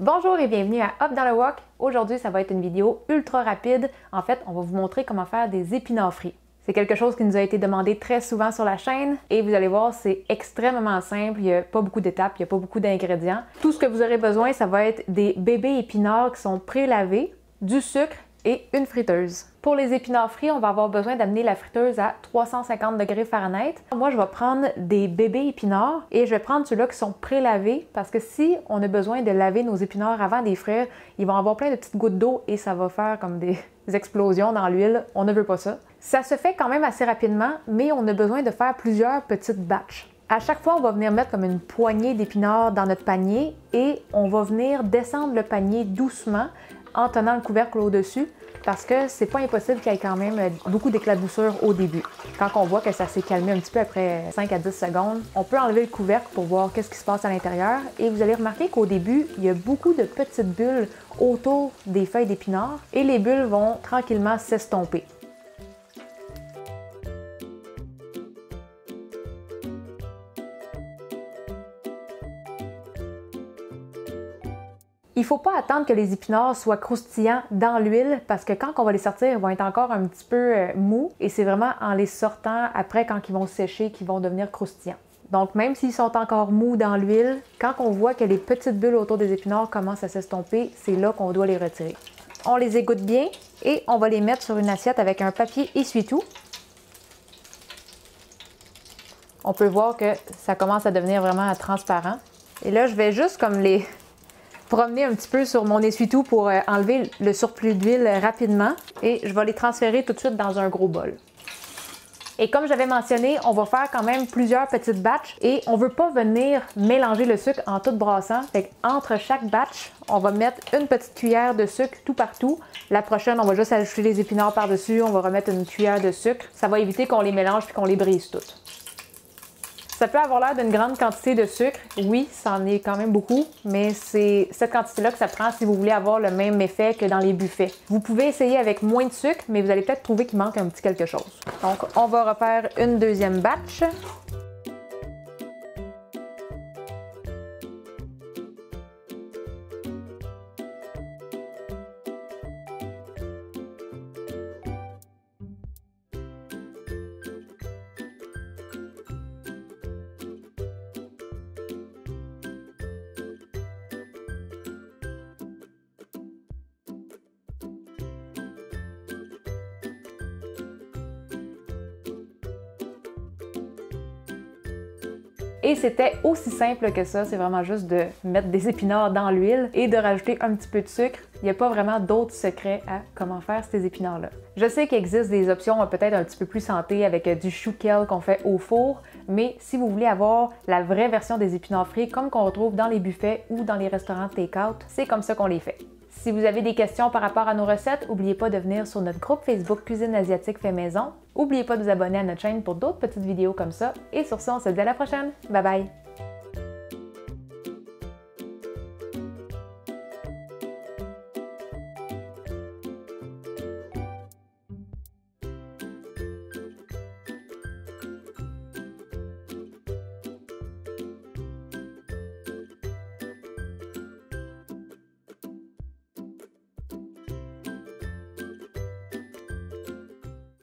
Bonjour et bienvenue à Hop dans le Wok. Aujourd'hui, ça va être une vidéo ultra rapide. En fait, on va vous montrer comment faire des épinards frits. C'est quelque chose qui nous a été demandé très souvent sur la chaîne et vous allez voir, c'est extrêmement simple. Il n'y a pas beaucoup d'étapes, il n'y a pas beaucoup d'ingrédients. Tout ce que vous aurez besoin, ça va être des bébés épinards qui sont pré-lavés, du sucre et une friteuse. Pour les épinards frits, on va avoir besoin d'amener la friteuse à 350 degrés Fahrenheit. Moi, je vais prendre des bébés épinards et je vais prendre ceux-là qui sont pré-lavés parce que si on a besoin de laver nos épinards avant de les frire, ils vont avoir plein de petites gouttes d'eau et ça va faire comme des explosions dans l'huile. On ne veut pas ça. Ça se fait quand même assez rapidement, mais on a besoin de faire plusieurs petites batches. À chaque fois, on va venir mettre comme une poignée d'épinards dans notre panier et on va venir descendre le panier doucement en tenant le couvercle au-dessus parce que c'est pas impossible qu'il y ait quand même beaucoup d'éclaboussures au début. Quand on voit que ça s'est calmé un petit peu après 5 à 10 secondes, on peut enlever le couvercle pour voir qu'est-ce qui se passe à l'intérieur et vous allez remarquer qu'au début, il y a beaucoup de petites bulles autour des feuilles d'épinards et les bulles vont tranquillement s'estomper. Il ne faut pas attendre que les épinards soient croustillants dans l'huile parce que quand on va les sortir, ils vont être encore un petit peu mous et c'est vraiment en les sortant après quand ils vont sécher qu'ils vont devenir croustillants. Donc même s'ils sont encore mous dans l'huile, quand on voit que les petites bulles autour des épinards commencent à s'estomper, c'est là qu'on doit les retirer. On les égoutte bien et on va les mettre sur une assiette avec un papier essuie-tout. On peut voir que ça commence à devenir vraiment transparent. Et là, je vais juste comme les promener un petit peu sur mon essuie-tout pour enlever le surplus d'huile rapidement et je vais les transférer tout de suite dans un gros bol. Et comme j'avais mentionné, on va faire quand même plusieurs petites batches et on ne veut pas venir mélanger le sucre en tout brassant. Fait qu'entre chaque batch, on va mettre une petite cuillère de sucre tout partout. La prochaine, on va juste ajouter les épinards par-dessus, on va remettre une cuillère de sucre. Ça va éviter qu'on les mélange et qu'on les brise toutes. Ça peut avoir l'air d'une grande quantité de sucre. Oui, ça en est quand même beaucoup, mais c'est cette quantité-là que ça prend si vous voulez avoir le même effet que dans les buffets. Vous pouvez essayer avec moins de sucre, mais vous allez peut-être trouver qu'il manque un petit quelque chose. Donc, on va refaire une deuxième batch. Et c'était aussi simple que ça, c'est vraiment juste de mettre des épinards dans l'huile et de rajouter un petit peu de sucre. Il n'y a pas vraiment d'autres secrets à comment faire ces épinards-là. Je sais qu'il existe des options peut-être un petit peu plus santé avec du chou kale qu'on fait au four, mais si vous voulez avoir la vraie version des épinards frits comme qu'on retrouve dans les buffets ou dans les restaurants take-out, c'est comme ça qu'on les fait. Si vous avez des questions par rapport à nos recettes, n'oubliez pas de venir sur notre groupe Facebook Cuisine Asiatique Fait Maison. N'oubliez pas de vous abonner à notre chaîne pour d'autres petites vidéos comme ça. Et sur ça, on se dit à la prochaine. Bye bye!